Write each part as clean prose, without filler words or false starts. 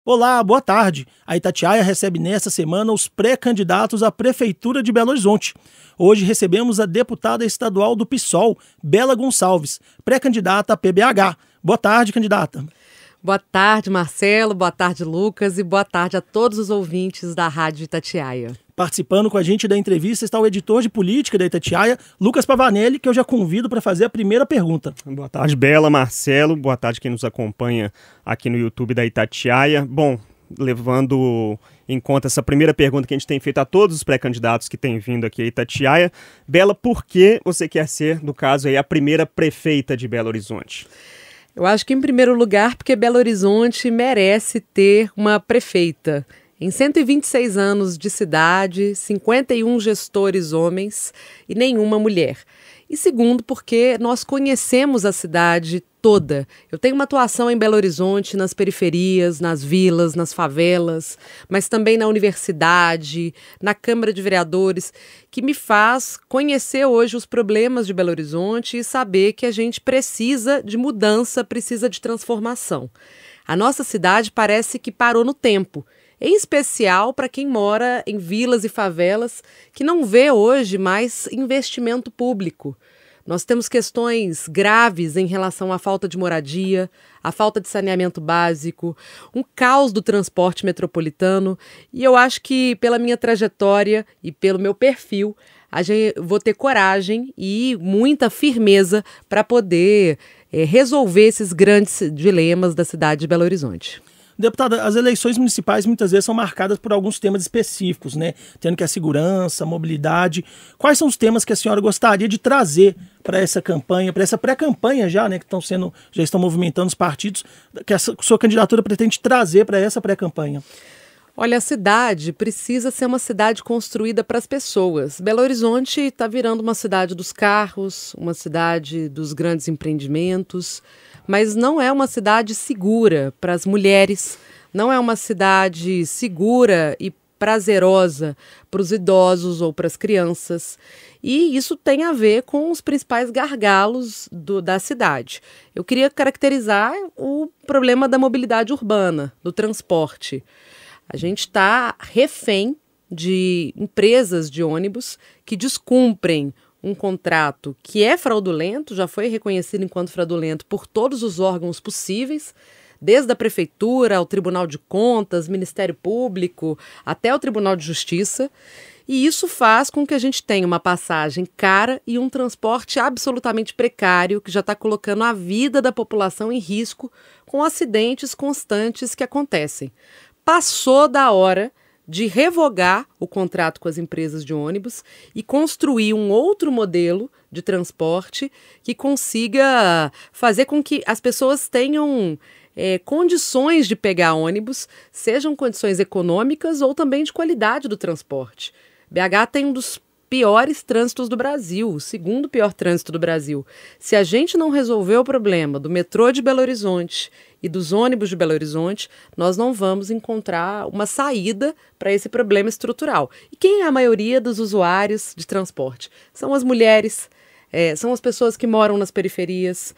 Olá, boa tarde. A Itatiaia recebe nesta semana os pré-candidatos à Prefeitura de Belo Horizonte. Hoje recebemos a deputada estadual do PSOL, Bela Gonçalves, pré-candidata à PBH. Boa tarde, candidata. Boa tarde, Marcelo. Boa tarde, Lucas. E boa tarde a todos os ouvintes da Rádio Itatiaia. Participando com a gente da entrevista está o editor de política da Itatiaia, Lucas Pavanelli, que eu já convido para fazer a primeira pergunta. Boa tarde, Bela, Marcelo. Boa tarde quem nos acompanha aqui no YouTube da Itatiaia. Bom, levando em conta essa primeira pergunta que a gente tem feito a todos os pré-candidatos que têm vindo aqui a Itatiaia, Bela, por que você quer ser, no caso aí, a primeira prefeita de Belo Horizonte? Eu acho que, em primeiro lugar, porque Belo Horizonte merece ter uma prefeita. Em 126 anos de cidade, 51 gestores homens e nenhuma mulher. E segundo, porque nós conhecemos a cidade toda. Eu tenho uma atuação em Belo Horizonte, nas periferias, nas vilas, nas favelas, mas também na universidade, na Câmara de Vereadores, que me faz conhecer hoje os problemas de Belo Horizonte e saber que a gente precisa de mudança, precisa de transformação. A nossa cidade parece que parou no tempo. Em especial para quem mora em vilas e favelas que não vê hoje mais investimento público. Nós temos questões graves em relação à falta de moradia, à falta de saneamento básico, um caos do transporte metropolitano. E eu acho que pela minha trajetória e pelo meu perfil, vou ter coragem e muita firmeza para poder resolver esses grandes dilemas da cidade de Belo Horizonte. Deputada, as eleições municipais muitas vezes são marcadas por alguns temas específicos, né? Tendo que a segurança, a mobilidade. Quais são os temas que a senhora gostaria de trazer para essa campanha, para essa pré-campanha já, né? Que já estão movimentando os partidos, que a sua candidatura pretende trazer para essa pré-campanha? Olha, a cidade precisa ser uma cidade construída para as pessoas. Belo Horizonte está virando uma cidade dos carros, uma cidade dos grandes empreendimentos, mas não é uma cidade segura para as mulheres, não é uma cidade segura e prazerosa para os idosos ou para as crianças. E isso tem a ver com os principais gargalos da cidade. Eu queria caracterizar o problema da mobilidade urbana, do transporte. A gente está refém de empresas de ônibus que descumprem um contrato que é fraudulento, já foi reconhecido enquanto fraudulento por todos os órgãos possíveis, desde a Prefeitura ao Tribunal de Contas, Ministério Público, até o Tribunal de Justiça. E isso faz com que a gente tenha uma passagem cara e um transporte absolutamente precário, que já está colocando a vida da população em risco com acidentes constantes que acontecem. Passou da hora de revogar o contrato com as empresas de ônibus e construir um outro modelo de transporte que consiga fazer com que as pessoas tenham condições de pegar ônibus, sejam condições econômicas ou também de qualidade do transporte. BH tem um dos piores trânsitos do Brasil, o segundo pior trânsito do Brasil. Se a gente não resolver o problema do metrô de Belo Horizonte e dos ônibus de Belo Horizonte, nós não vamos encontrar uma saída para esse problema estrutural. E quem é a maioria dos usuários de transporte? São as mulheres, são as pessoas que moram nas periferias,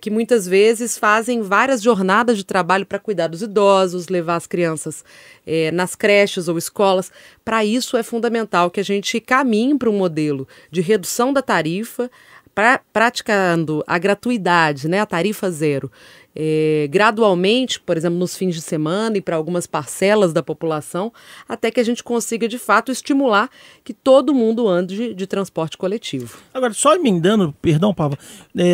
que muitas vezes fazem várias jornadas de trabalho para cuidar dos idosos, levar as crianças nas creches ou escolas. Para isso é fundamental que a gente caminhe para um modelo de redução da tarifa, praticando a gratuidade, né, a tarifa zero, gradualmente, por exemplo, nos fins de semana e para algumas parcelas da população, até que a gente consiga, de fato, estimular que todo mundo ande de transporte coletivo. Agora, só emendando, perdão, Pava,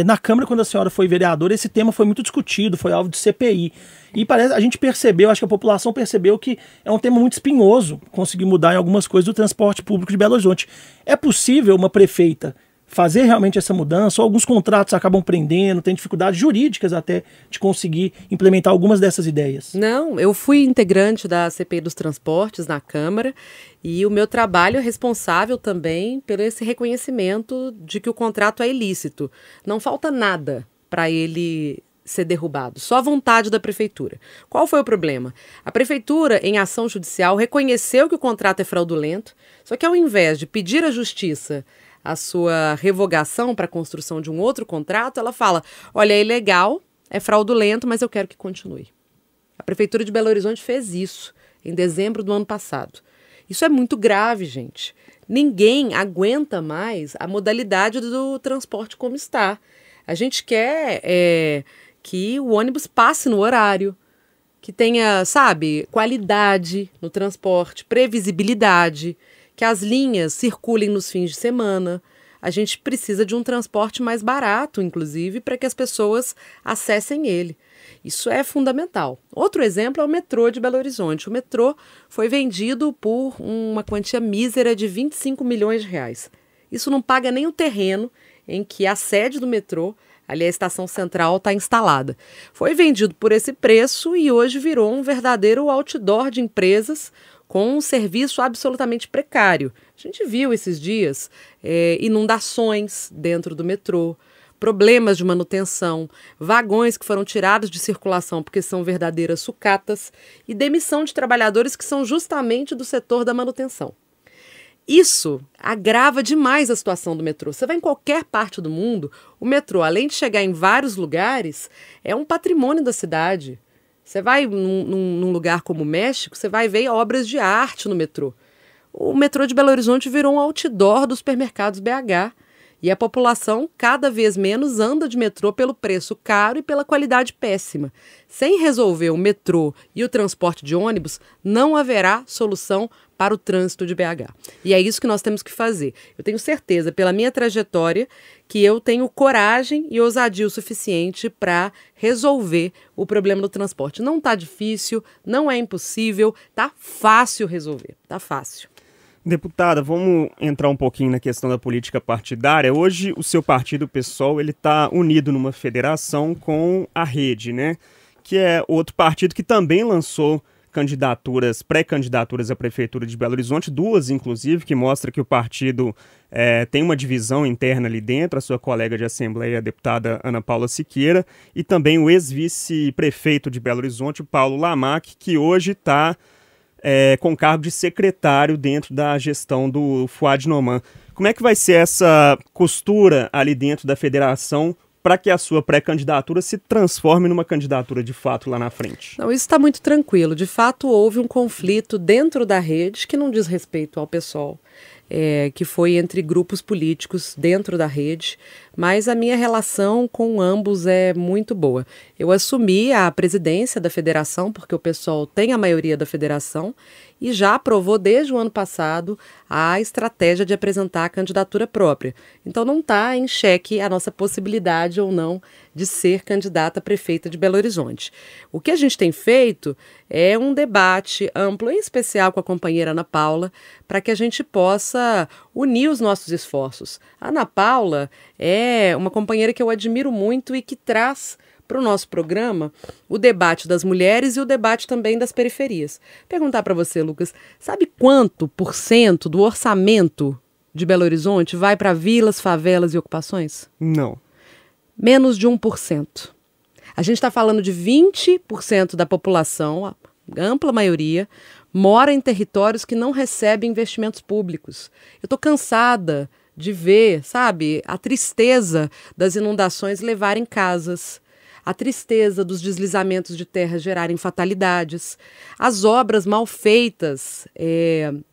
na Câmara, quando a senhora foi vereadora, esse tema foi muito discutido, foi alvo de CPI. E a gente percebeu, acho que a população percebeu que é um tema muito espinhoso conseguir mudar em algumas coisas do transporte público de Belo Horizonte. É possível uma prefeita fazer realmente essa mudança, ou alguns contratos acabam prendendo, tem dificuldades jurídicas até de conseguir implementar algumas dessas ideias? Não, eu fui integrante da CPI dos transportes na Câmara e o meu trabalho é responsável também pelo esse reconhecimento de que o contrato é ilícito. Não falta nada para ele ser derrubado, só a vontade da Prefeitura. Qual foi o problema? A Prefeitura, em ação judicial, reconheceu que o contrato é fraudulento, só que ao invés de pedir à Justiça a sua revogação para a construção de um outro contrato, ela fala, olha, é ilegal, é fraudulento, mas eu quero que continue. A Prefeitura de Belo Horizonte fez isso em dezembro do ano passado. Isso é muito grave, gente. Ninguém aguenta mais a modalidade do transporte como está. A gente quer que o ônibus passe no horário, que tenha, sabe, qualidade no transporte, previsibilidade, que as linhas circulem nos fins de semana. A gente precisa de um transporte mais barato, inclusive, para que as pessoas acessem ele. Isso é fundamental. Outro exemplo é o metrô de Belo Horizonte. O metrô foi vendido por uma quantia mísera de 25 milhões de reais. Isso não paga nem o terreno em que a sede do metrô, ali a estação central, está instalada. Foi vendido por esse preço e hoje virou um verdadeiro outdoor de empresas com um serviço absolutamente precário. A gente viu esses dias inundações dentro do metrô, problemas de manutenção, vagões que foram tirados de circulação porque são verdadeiras sucatas e demissão de trabalhadores que são justamente do setor da manutenção. Isso agrava demais a situação do metrô. Você vai em qualquer parte do mundo, o metrô, além de chegar em vários lugares, é um patrimônio da cidade. Você vai num lugar como o México, você vai ver obras de arte no metrô. O metrô de Belo Horizonte virou um outdoor dos supermercados BH. E a população cada vez menos anda de metrô pelo preço caro e pela qualidade péssima. Sem resolver o metrô e o transporte de ônibus, não haverá solução para o trânsito de BH. E é isso que nós temos que fazer. Eu tenho certeza, pela minha trajetória, que eu tenho coragem e ousadia o suficiente para resolver o problema do transporte. Não está difícil, não é impossível, está fácil resolver, está fácil. Deputada, vamos entrar um pouquinho na questão da política partidária. Hoje o seu partido, o PSOL, ele está unido numa federação com a Rede, né? Que é outro partido que também lançou pré-candidaturas à Prefeitura de Belo Horizonte, duas inclusive, que mostra que o partido tem uma divisão interna ali dentro, a sua colega de Assembleia, a deputada Ana Paula Siqueira, e também o ex-vice-prefeito de Belo Horizonte, o Paulo Lamaque, que hoje está com cargo de secretário dentro da gestão do Fuad Noman. Como é que vai ser essa costura ali dentro da federação para que a sua pré-candidatura se transforme numa candidatura de fato lá na frente? Não, isso está muito tranquilo. De fato, houve um conflito dentro da Rede que não diz respeito ao PSOL, que foi entre grupos políticos dentro da Rede, mas a minha relação com ambos é muito boa. Eu assumi a presidência da federação, porque o PSOL tem a maioria da federação, e já aprovou desde o ano passado a estratégia de apresentar a candidatura própria. Então não está em xeque a nossa possibilidade ou não de ser candidata a prefeita de Belo Horizonte. O que a gente tem feito é um debate amplo, em especial com a companheira Ana Paula, para que a gente possa unir os nossos esforços. A Ana Paula é uma companheira que eu admiro muito e que traz para o nosso programa o debate das mulheres e o debate também das periferias. Perguntar para você, Lucas, sabe quanto % do orçamento de Belo Horizonte vai para vilas, favelas e ocupações? Não. Menos de 1%. A gente está falando de 20% da população, a ampla maioria, mora em territórios que não recebem investimentos públicos. Eu estou cansada de ver, sabe, a tristeza das inundações levarem casas, a tristeza dos deslizamentos de terra gerarem fatalidades, as obras mal feitas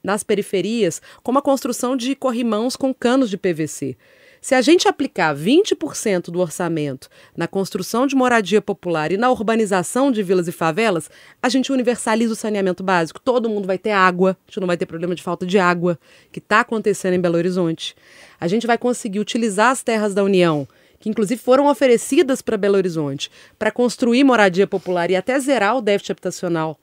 nas periferias, como a construção de corrimãos com canos de PVC. Se a gente aplicar 20% do orçamento na construção de moradia popular e na urbanização de vilas e favelas, a gente universaliza o saneamento básico. Todo mundo vai ter água, a gente não vai ter problema de falta de água, que está acontecendo em Belo Horizonte. A gente vai conseguir utilizar as terras da União, que inclusive foram oferecidas para Belo Horizonte, para construir moradia popular e até zerar o déficit habitacional.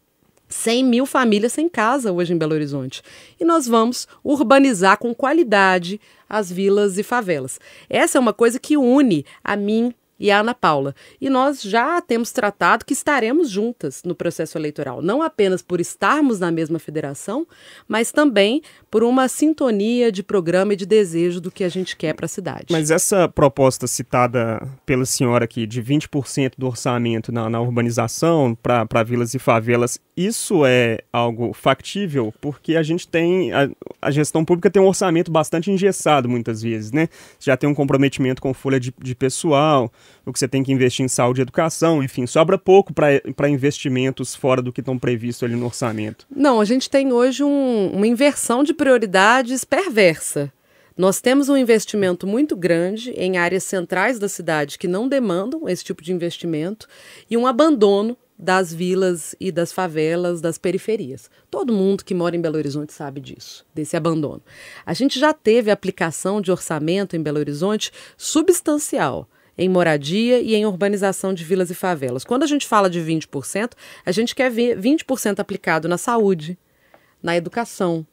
100 mil famílias sem casa hoje em Belo Horizonte. E nós vamos urbanizar com qualidade as vilas e favelas. Essa é uma coisa que une a mim e a Ana Paula. E nós já temos tratado que estaremos juntas no processo eleitoral, não apenas por estarmos na mesma federação, mas também por uma sintonia de programa e de desejo do que a gente quer para a cidade. Mas essa proposta citada pela senhora aqui, de 20% do orçamento na urbanização para vilas e favelas, isso é algo factível? Porque a gente tem, a gestão pública tem um orçamento bastante engessado muitas vezes, né? Já tem um comprometimento com folha de pessoal. o que você tem que investir em saúde e educação, enfim, sobra pouco para investimentos fora do que estão previstos ali no orçamento. Não, a gente tem hoje uma inversão de prioridades perversa. Nós temos um investimento muito grande em áreas centrais da cidade que não demandam esse tipo de investimento e um abandono das vilas e das favelas, das periferias. Todo mundo que mora em Belo Horizonte sabe disso, desse abandono. A gente já teve aplicação de orçamento em Belo Horizonte substancial em moradia e em urbanização de vilas e favelas. Quando a gente fala de 20%, a gente quer ver 20% aplicado na saúde, na educação,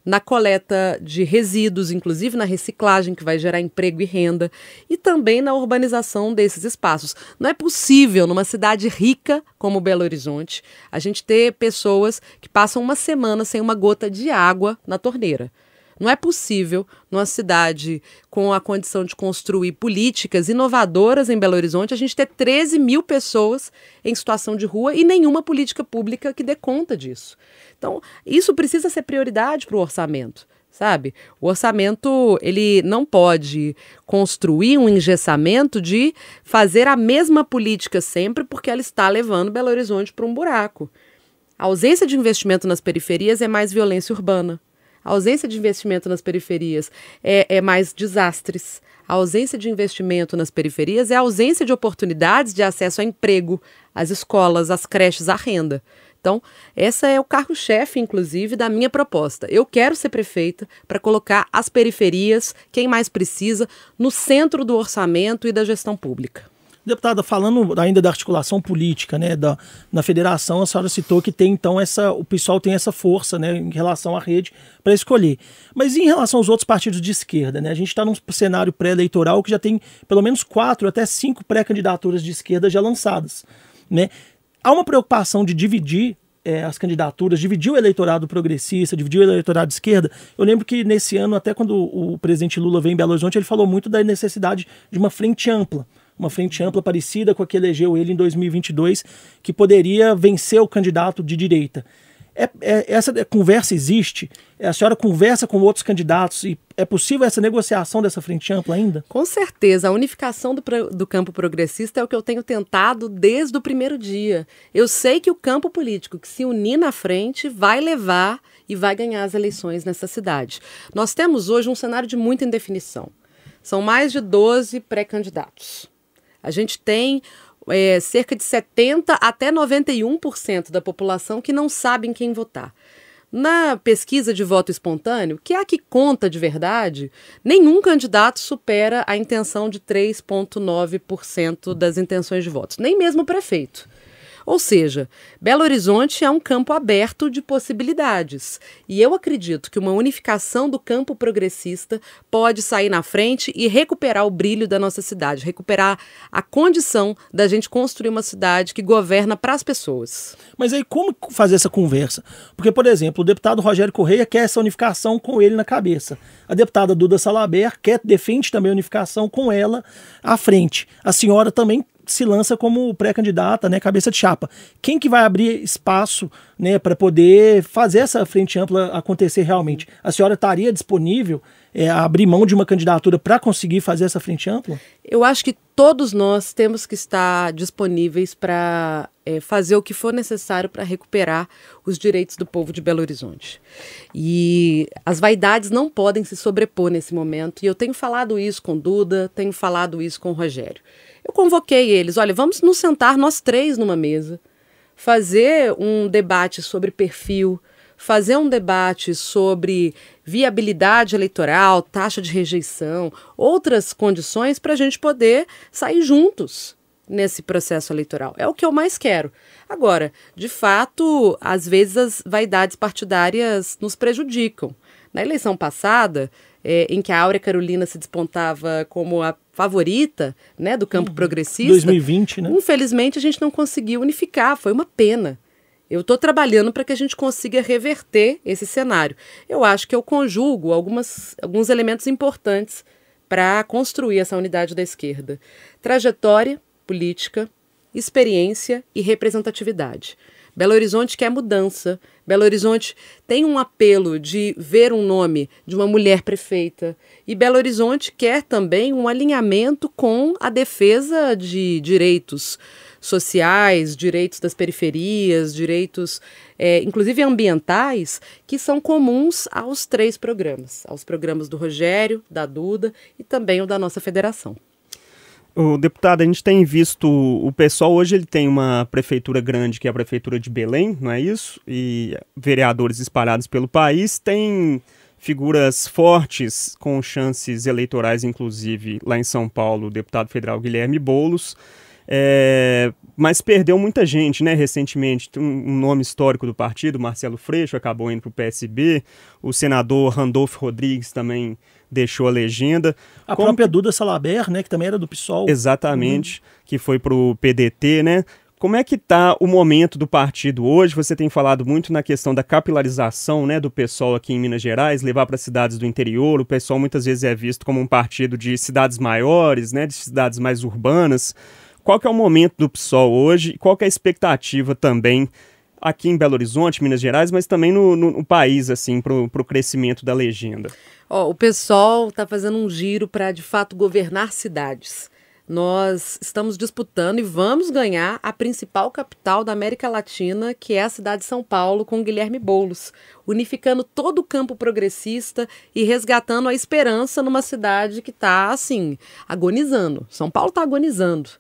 na coleta de resíduos, inclusive na reciclagem, que vai gerar emprego e renda, e também na urbanização desses espaços. Não é possível, numa cidade rica como Belo Horizonte, a gente ter pessoas que passam uma semana sem uma gota de água na torneira. Não é possível, numa cidade com a condição de construir políticas inovadoras em Belo Horizonte, a gente ter 13 mil pessoas em situação de rua e nenhuma política pública que dê conta disso. Então, isso precisa ser prioridade para o orçamento, sabe? O orçamento, ele não pode construir um engessamento de fazer a mesma política sempre, porque ela está levando Belo Horizonte para um buraco. A ausência de investimento nas periferias é mais violência urbana. A ausência de investimento nas periferias é mais desastres. A ausência de investimento nas periferias é a ausência de oportunidades de acesso a emprego, às escolas, às creches, à renda. Então, essa é o carro-chefe, inclusive, da minha proposta. Eu quero ser prefeita para colocar as periferias, quem mais precisa, no centro do orçamento e da gestão pública. Deputada, falando ainda da articulação política, né, na federação, a senhora citou que tem, então, o pessoal tem essa força, né, em relação à rede para escolher. Mas e em relação aos outros partidos de esquerda, né? A gente está num cenário pré-eleitoral que já tem pelo menos 4 até 5 pré-candidaturas de esquerda já lançadas, né? Há uma preocupação de dividir as candidaturas, dividir o eleitorado progressista, dividir o eleitorado de esquerda. Eu lembro que nesse ano, até quando o presidente Lula veio em Belo Horizonte, ele falou muito da necessidade de uma frente ampla parecida com a que elegeu ele em 2022, que poderia vencer o candidato de direita. Essa conversa existe? A senhora conversa com outros candidatos e é possível essa negociação dessa frente ampla ainda? Com certeza. A unificação do campo progressista é o que eu tenho tentado desde o primeiro dia. Eu sei que o campo político que se unir na frente vai levar e vai ganhar as eleições nessa cidade. Nós temos hoje um cenário de muita indefinição. São mais de 12 pré-candidatos. A gente tem cerca de 70% até 91% da população que não sabe em quem votar. Na pesquisa de voto espontâneo, que é a que conta de verdade, nenhum candidato supera a intenção de 3,9% das intenções de votos, nem mesmo o prefeito. Ou seja, Belo Horizonte é um campo aberto de possibilidades. E eu acredito que uma unificação do campo progressista pode sair na frente e recuperar o brilho da nossa cidade, recuperar a condição da gente construir uma cidade que governa para as pessoas. Mas aí como fazer essa conversa? Porque, por exemplo, o deputado Rogério Correia quer essa unificação com ele na cabeça. A deputada Duda Salaber defende também a unificação com ela à frente. A senhora também se lança como pré-candidata, né, cabeça de chapa. Quem que vai abrir espaço, né, para poder fazer essa frente ampla acontecer realmente? A senhora estaria disponível a abrir mão de uma candidatura para conseguir fazer essa frente ampla? Eu acho que todos nós temos que estar disponíveis para fazer o que for necessário para recuperar os direitos do povo de Belo Horizonte. E as vaidades não podem se sobrepor nesse momento. E eu tenho falado isso com Duda, tenho falado isso com o Rogério. Eu convoquei eles, olha, vamos nos sentar nós três numa mesa, fazer um debate sobre perfil, fazer um debate sobre viabilidade eleitoral, taxa de rejeição, outras condições para a gente poder sair juntos nesse processo eleitoral. É o que eu mais quero. Agora, de fato, às vezes as vaidades partidárias nos prejudicam. Na eleição passada, em que a Áurea Carolina se despontava como a favorita, né, do campo progressista, 2020, né? Infelizmente a gente não conseguiu unificar, foi uma pena. Eu estou trabalhando para que a gente consiga reverter esse cenário. Eu acho que eu conjugo alguns elementos importantes para construir essa unidade da esquerda. Trajetória política, experiência e representatividade. Belo Horizonte quer mudança. Belo Horizonte tem um apelo de ver um nome de uma mulher prefeita. E Belo Horizonte quer também um alinhamento com a defesa de direitos sociais, direitos das periferias, direitos, inclusive ambientais, que são comuns aos 3 programas. Aos programas do Rogério, da Duda e também o da nossa federação. O deputado, a gente tem visto, o pessoal hoje ele tem uma prefeitura grande, que é a prefeitura de Belém, não é isso? E vereadores espalhados pelo país, tem figuras fortes com chances eleitorais, inclusive lá em São Paulo, o deputado federal Guilherme Boulos, mas perdeu muita gente, né, recentemente. Um nome histórico do partido, Marcelo Freixo, acabou indo para o PSB, o senador Randolfo Rodrigues também deixou a legenda. A própria Duda Salaber, né, que também era do PSOL. Exatamente, que foi para o PDT, né? Como é que está o momento do partido hoje? Você tem falado muito na questão da capilarização, né, do PSOL aqui em Minas Gerais, levar para cidades do interior. O PSOL muitas vezes é visto como um partido de cidades maiores, né, de cidades mais urbanas. Qual que é o momento do PSOL hoje? Qual que é a expectativa também aqui em Belo Horizonte, Minas Gerais, mas também no país, assim, para o crescimento da legenda? O PSOL está fazendo um giro para, de fato, governar cidades. Nós estamos disputando e vamos ganhar a principal capital da América Latina, que é a cidade de São Paulo, com Guilherme Boulos, unificando todo o campo progressista e resgatando a esperança numa cidade que está, assim, agonizando. São Paulo está agonizando.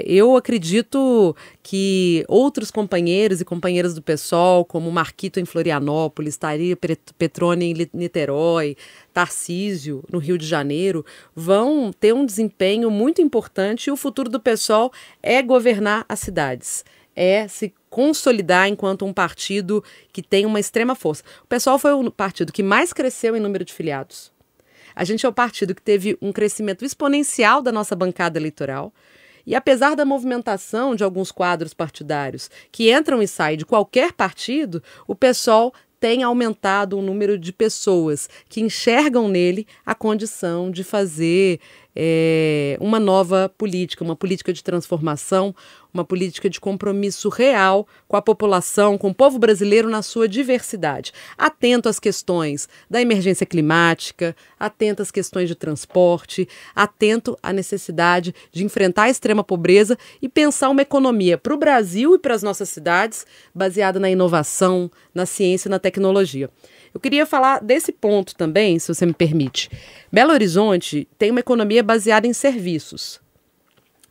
Eu acredito que outros companheiros e companheiras do PSOL, como Marquito em Florianópolis, Thalia Petroni em Niterói, Tarcísio no Rio de Janeiro, vão ter um desempenho muito importante e o futuro do PSOL é governar as cidades, é se consolidar enquanto um partido que tem uma extrema força. O PSOL foi o partido que mais cresceu em número de filiados. A gente é o partido que teve um crescimento exponencial da nossa bancada eleitoral. E apesar da movimentação de alguns quadros partidários que entram e saem de qualquer partido, o PSOL tem aumentado o número de pessoas que enxergam nele a condição de fazer uma nova política, uma política de transformação, uma política de compromisso real com a população, com o povo brasileiro na sua diversidade. Atento às questões da emergência climática, atento às questões de transporte, atento à necessidade de enfrentar a extrema pobreza e pensar uma economia para o Brasil e para as nossas cidades baseada na inovação, na ciência e na tecnologia. Eu queria falar desse ponto também, se você me permite. Belo Horizonte tem uma economia baseada em serviços.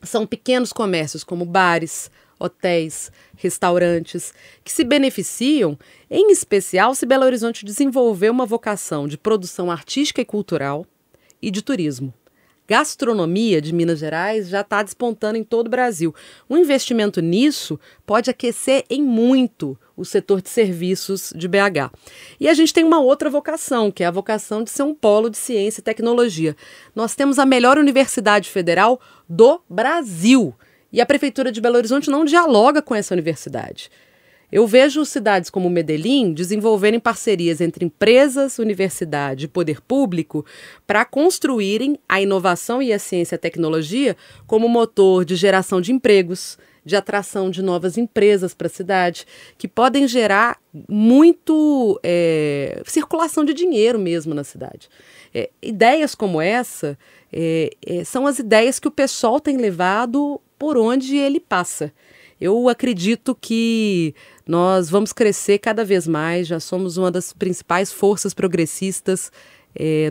São pequenos comércios como bares, hotéis, restaurantes, que se beneficiam, em especial, se Belo Horizonte desenvolver uma vocação de produção artística e cultural e de turismo. Gastronomia de Minas Gerais já está despontando em todo o Brasil. Um investimento nisso pode aquecer em muito o setor de serviços de BH. E a gente tem uma outra vocação, que é a vocação de ser um polo de ciência e tecnologia. Nós temos a melhor universidade federal do Brasil. E a Prefeitura de Belo Horizonte não dialoga com essa universidade. Eu vejo cidades como Medellín desenvolverem parcerias entre empresas, universidade e poder público para construírem a inovação e a ciência e a tecnologia como motor de geração de empregos, de atração de novas empresas para a cidade, que podem gerar muito circulação de dinheiro mesmo na cidade. Ideias como essa são as ideias que o PSOL tem levado por onde ele passa. Eu acredito que nós vamos crescer cada vez mais, já somos uma das principais forças progressistas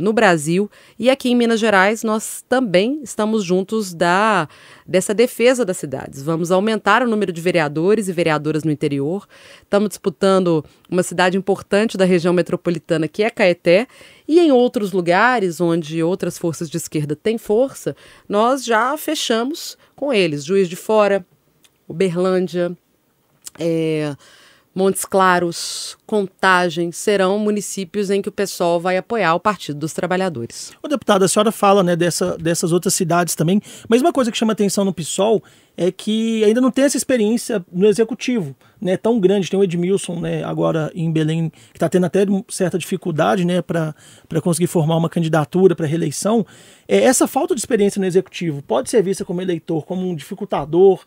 no Brasil, e aqui em Minas Gerais nós também estamos juntos dessa defesa das cidades. Vamos aumentar o número de vereadores e vereadoras no interior, estamos disputando uma cidade importante da região metropolitana, que é Caeté, e em outros lugares onde outras forças de esquerda têm força, nós já fechamos com eles, Juiz de Fora, Uberlândia, Montes Claros, Contagem, serão municípios em que o PSOL vai apoiar o Partido dos Trabalhadores. Ô, deputada, a senhora fala, né, dessas outras cidades também, mas uma coisa que chama atenção no PSOL é que ainda não tem essa experiência no executivo, né, tão grande. Tem o Edmilson, né, agora em Belém, que está tendo até certa dificuldade, né, para conseguir formar uma candidatura para reeleição. Essa falta de experiência no executivo pode ser vista como eleitor, como um dificultador.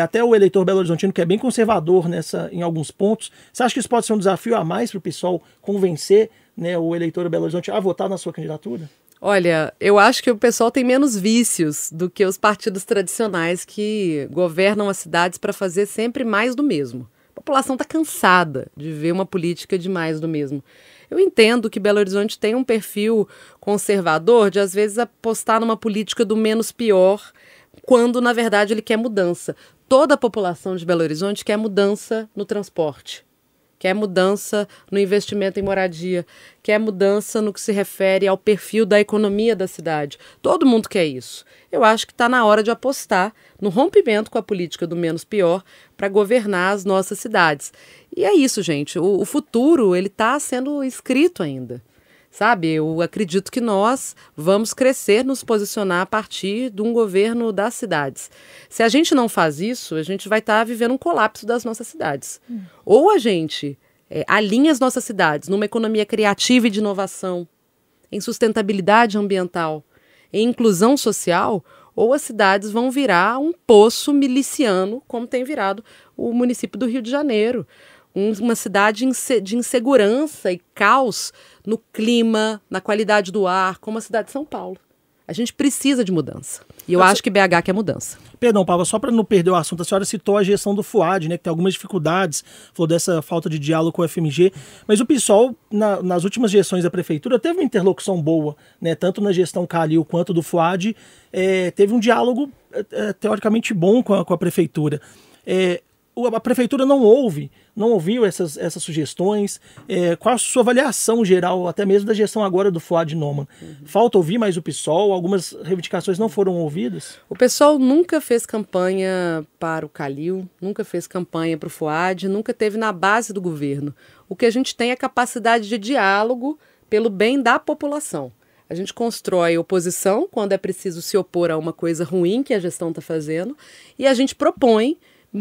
Até o eleitor belo-horizontino, que é bem conservador em alguns pontos. Você acha que isso pode ser um desafio a mais para o PSOL convencer, né, o eleitor belo-horizonte a votar na sua candidatura? Olha, eu acho que o pessoal tem menos vícios do que os partidos tradicionais que governam as cidades para fazer sempre mais do mesmo. A população está cansada de ver uma política de mais do mesmo. Eu entendo que Belo Horizonte tem um perfil conservador de, às vezes, apostar numa política do menos pior, quando, na verdade, ele quer mudança. Toda a população de Belo Horizonte quer mudança no transporte. Quer mudança no investimento em moradia, quer mudança no que se refere ao perfil da economia da cidade. Todo mundo quer isso. Eu acho que está na hora de apostar no rompimento com a política do menos pior para governar as nossas cidades. E é isso, gente. O futuro ele está sendo escrito ainda. Sabe, eu acredito que nós vamos crescer, nos posicionar a partir de um governo das cidades. Se a gente não faz isso, a gente vai estar vivendo um colapso das nossas cidades. Ou a gente alinha as nossas cidades numa economia criativa e de inovação, em sustentabilidade ambiental, em inclusão social, ou as cidades vão virar um poço miliciano, como tem virado o município do Rio de Janeiro. Uma cidade de insegurança e caos no clima, na qualidade do ar, como a cidade de São Paulo. A gente precisa de mudança. E eu acho que BH quer mudança. Perdão, Pava, só para não perder o assunto, a senhora citou a gestão do FUAD, né, que tem algumas dificuldades, falou dessa falta de diálogo com o FMG, mas o PSOL, nas últimas gestões da prefeitura, teve uma interlocução boa, né, tanto na gestão Calil quanto do FUAD, teve um diálogo teoricamente bom com a prefeitura. A prefeitura não ouviu essas sugestões. Qual a sua avaliação geral, até mesmo da gestão agora do FUAD Noman? Falta ouvir mais o PSOL? Algumas reivindicações não foram ouvidas? O PSOL nunca fez campanha para o Calil, nunca fez campanha para o FUAD, nunca teve na base do governo. O que a gente tem é capacidade de diálogo pelo bem da população. A gente constrói oposição quando é preciso se opor a uma coisa ruim que a gestão está fazendo e a gente propõe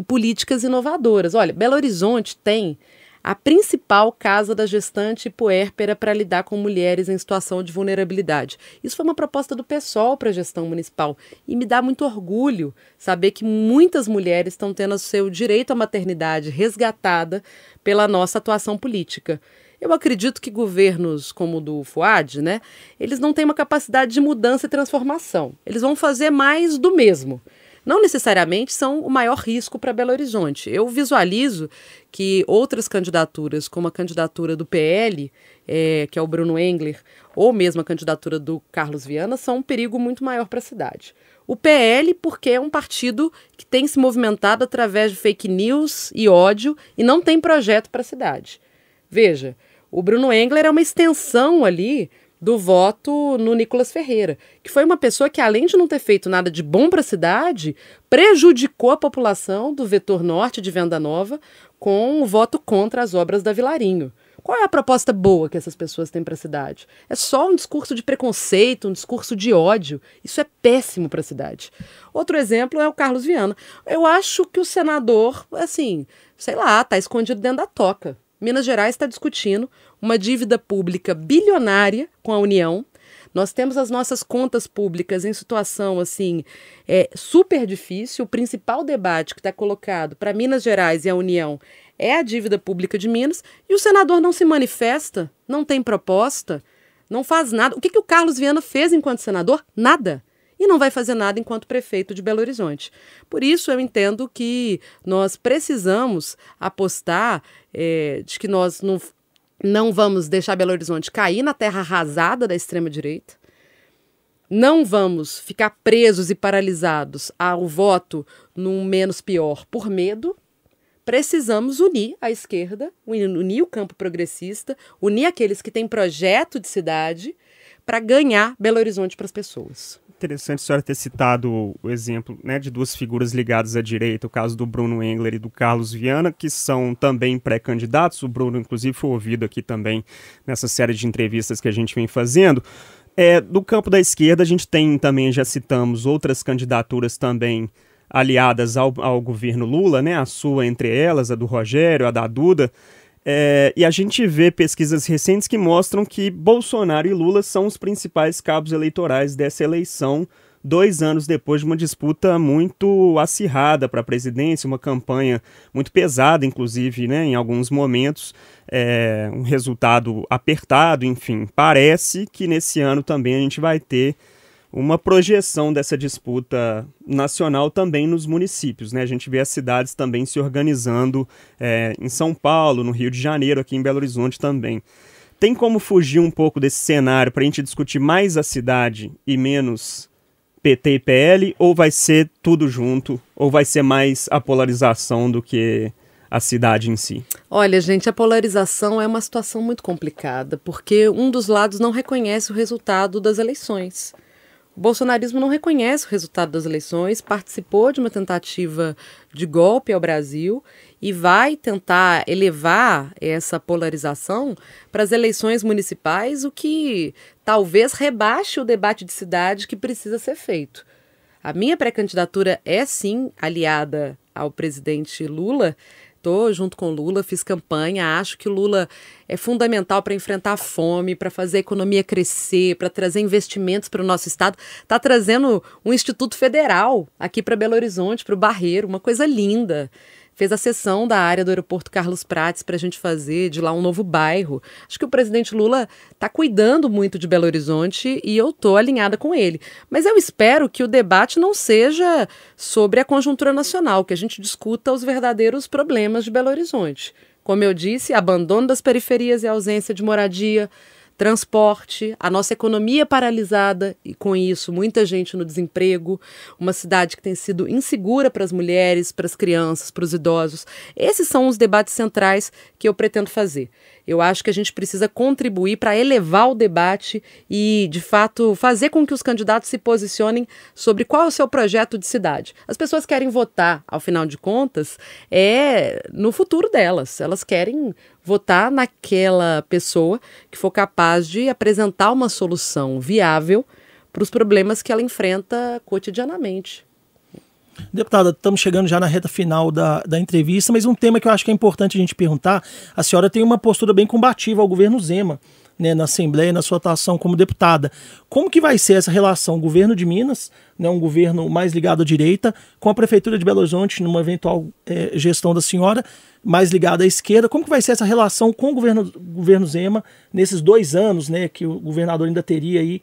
políticas inovadoras. Olha, Belo Horizonte tem a principal casa da gestante puérpera para lidar com mulheres em situação de vulnerabilidade. Isso foi uma proposta do PSOL para a gestão municipal e me dá muito orgulho saber que muitas mulheres estão tendo o seu direito à maternidade resgatada pela nossa atuação política. Eu acredito que governos como o do FUAD, né, eles não têm uma capacidade de mudança e transformação. Eles vão fazer mais do mesmo. Não necessariamente são o maior risco para Belo Horizonte. Eu visualizo que outras candidaturas, como a candidatura do PL, que é o Bruno Engler, ou mesmo a candidatura do Carlos Viana, são um perigo muito maior para a cidade. O PL, porque é um partido que tem se movimentado através de fake news e ódio e não tem projeto para a cidade. Veja, o Bruno Engler é uma extensão ali do voto no Nicolas Ferreira, que foi uma pessoa que, além de não ter feito nada de bom para a cidade, prejudicou a população do vetor norte de Venda Nova com o voto contra as obras da Vilarinho. Qual é a proposta boa que essas pessoas têm para a cidade? É só um discurso de preconceito, um discurso de ódio. Isso é péssimo para a cidade. Outro exemplo é o Carlos Viana. Eu acho que o senador, assim, sei lá, está escondido dentro da toca. Minas Gerais está discutindo uma dívida pública bilionária com a União. Nós temos as nossas contas públicas em situação assim super difícil. O principal debate que está colocado para Minas Gerais e a União é a dívida pública de Minas. E o senador não se manifesta, não tem proposta, não faz nada. O que o Carlos Viana fez enquanto senador? Nada. E não vai fazer nada enquanto prefeito de Belo Horizonte. Por isso eu entendo que nós precisamos apostar de que nós não vamos deixar Belo Horizonte cair na terra arrasada da extrema-direita, não vamos ficar presos e paralisados ao voto num menos pior por medo. Precisamos unir a esquerda, unir o campo progressista, unir aqueles que têm projeto de cidade para ganhar Belo Horizonte para as pessoas. Interessante a senhora ter citado o exemplo, né, de duas figuras ligadas à direita, o caso do Bruno Engler e do Carlos Viana, que são também pré-candidatos. O Bruno, inclusive, foi ouvido aqui também nessa série de entrevistas que a gente vem fazendo. Do campo da esquerda, a gente tem também, já citamos, outras candidaturas também aliadas ao governo Lula, né? A sua entre elas, a do Rogério, a da Duda. E a gente vê pesquisas recentes que mostram que Bolsonaro e Lula são os principais cabos eleitorais dessa eleição, 2 anos depois de uma disputa muito acirrada para a presidência, uma campanha muito pesada, inclusive, né, em alguns momentos, um resultado apertado, enfim. Parece que nesse ano também a gente vai ter uma projeção dessa disputa nacional também nos municípios, né? A gente vê as cidades também se organizando em São Paulo, no Rio de Janeiro, aqui em Belo Horizonte também. Tem como fugir um pouco desse cenário para a gente discutir mais a cidade e menos PT e PL, ou vai ser tudo junto, ou vai ser mais a polarização do que a cidade em si? Olha, gente, a polarização é uma situação muito complicada, porque um dos lados não reconhece o resultado das eleições. O bolsonarismo não reconhece o resultado das eleições, participou de uma tentativa de golpe ao Brasil e vai tentar elevar essa polarização para as eleições municipais, o que talvez rebaixe o debate de cidade que precisa ser feito. A minha pré-candidatura é, sim, aliada ao presidente Lula. Estou junto com o Lula, fiz campanha, acho que o Lula é fundamental para enfrentar a fome, para fazer a economia crescer, para trazer investimentos para o nosso estado. Está trazendo um Instituto Federal aqui para Belo Horizonte, para o Barreiro, uma coisa linda. Fez a cessão da área do aeroporto Carlos Prates para a gente fazer de lá um novo bairro. Acho que o presidente Lula está cuidando muito de Belo Horizonte e eu estou alinhada com ele. Mas eu espero que o debate não seja sobre a conjuntura nacional, que a gente discuta os verdadeiros problemas de Belo Horizonte. Como eu disse, abandono das periferias e ausência de moradia, transporte, a nossa economia paralisada e, com isso, muita gente no desemprego, uma cidade que tem sido insegura para as mulheres, para as crianças, para os idosos. Esses são os debates centrais que eu pretendo fazer. Eu acho que a gente precisa contribuir para elevar o debate e, de fato, fazer com que os candidatos se posicionem sobre qual é o seu projeto de cidade. As pessoas querem votar, ao final de contas, no futuro delas. Elas querem votar naquela pessoa que for capaz de apresentar uma solução viável para os problemas que ela enfrenta cotidianamente. Deputada, estamos chegando já na reta final da entrevista, mas um tema que eu acho que é importante a gente perguntar, a senhora tem uma postura bem combativa ao governo Zema, né, na Assembleia, na sua atuação como deputada. Como que vai ser essa relação governo de Minas, né, um governo mais ligado à direita, com a Prefeitura de Belo Horizonte, numa eventual gestão da senhora, mais ligada à esquerda? Como que vai ser essa relação com o governo Zema nesses 2 anos, né, que o governador ainda teria aí,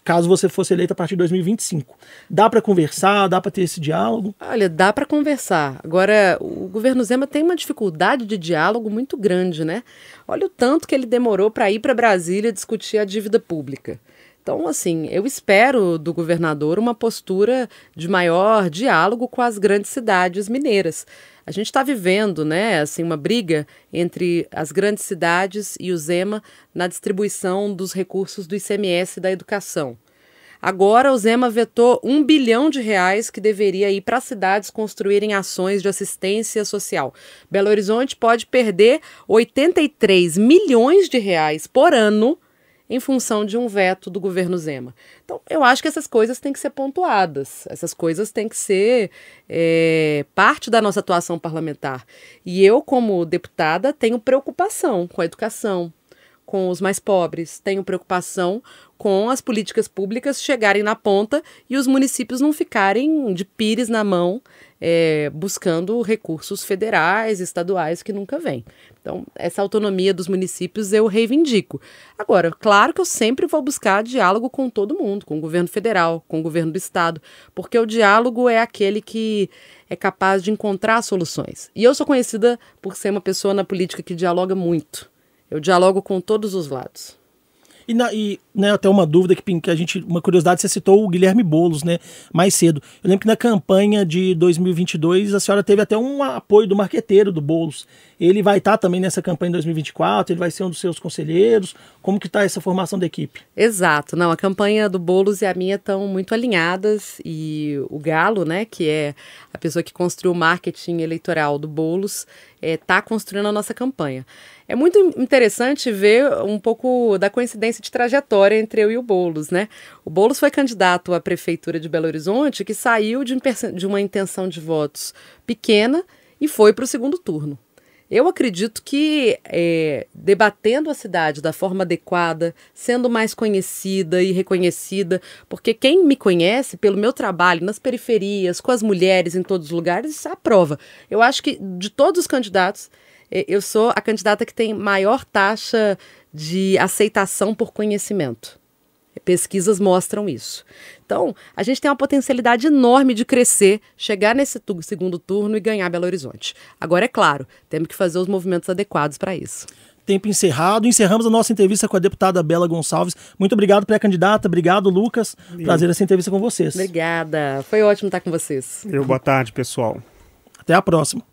caso você fosse eleito a partir de 2025? Dá para conversar, dá para ter esse diálogo? Olha, dá para conversar. Agora, o governo Zema tem uma dificuldade de diálogo muito grande, né? Olha o tanto que ele demorou para ir para Brasília discutir a dívida pública. Então, assim, eu espero do governador uma postura de maior diálogo com as grandes cidades mineiras. A gente está vivendo, né, assim, uma briga entre as grandes cidades e o Zema na distribuição dos recursos do ICMS da educação. Agora o Zema vetou R$1 bilhão que deveria ir para as cidades construírem ações de assistência social. Belo Horizonte pode perder R$83 milhões por ano em função de um veto do governo Zema. Então, eu acho que essas coisas têm que ser pontuadas, essas coisas têm que ser parte da nossa atuação parlamentar. E eu, como deputada, tenho preocupação com a educação, com os mais pobres, tenho preocupação com as políticas públicas chegarem na ponta e os municípios não ficarem de pires na mão, buscando recursos federais, estaduais que nunca vêm. Então, essa autonomia dos municípios eu reivindico. Agora, claro que eu sempre vou buscar diálogo com todo mundo, com o governo federal, com o governo do estado, porque o diálogo é aquele que é capaz de encontrar soluções. E eu sou conhecida por ser uma pessoa na política que dialoga muito. Eu dialogo com todos os lados. E né, até uma dúvida uma curiosidade, você citou o Guilherme Boulos, né, mais cedo. Eu lembro que na campanha de 2022 a senhora teve até um apoio do marqueteiro do Boulos. Ele vai estar também nessa campanha em 2024, ele vai ser um dos seus conselheiros. Como que está essa formação da equipe? Exato. Não, a campanha do Boulos e a minha estão muito alinhadas e o Galo, né, que é a pessoa que construiu o marketing eleitoral do Boulos, está construindo a nossa campanha. É muito interessante ver um pouco da coincidência de trajetória entre eu e o Boulos, né? O Boulos foi candidato à prefeitura de Belo Horizonte, que saiu de uma intenção de votos pequena e foi para o segundo turno. Eu acredito que debatendo a cidade da forma adequada, sendo mais conhecida e reconhecida, porque quem me conhece pelo meu trabalho nas periferias, com as mulheres em todos os lugares, isso é a prova. Eu acho que de todos os candidatos, eu sou a candidata que tem maior taxa de aceitação por conhecimento. Pesquisas mostram isso. Então, a gente tem uma potencialidade enorme de crescer, chegar nesse segundo turno e ganhar Belo Horizonte. Agora, é claro, temos que fazer os movimentos adequados para isso. Tempo encerrado. Encerramos a nossa entrevista com a deputada Bela Gonçalves. Muito obrigado, pré-candidata. Obrigado, Lucas. Prazer essa entrevista com vocês. Obrigada. Foi ótimo estar com vocês. Boa tarde, pessoal. Até a próxima.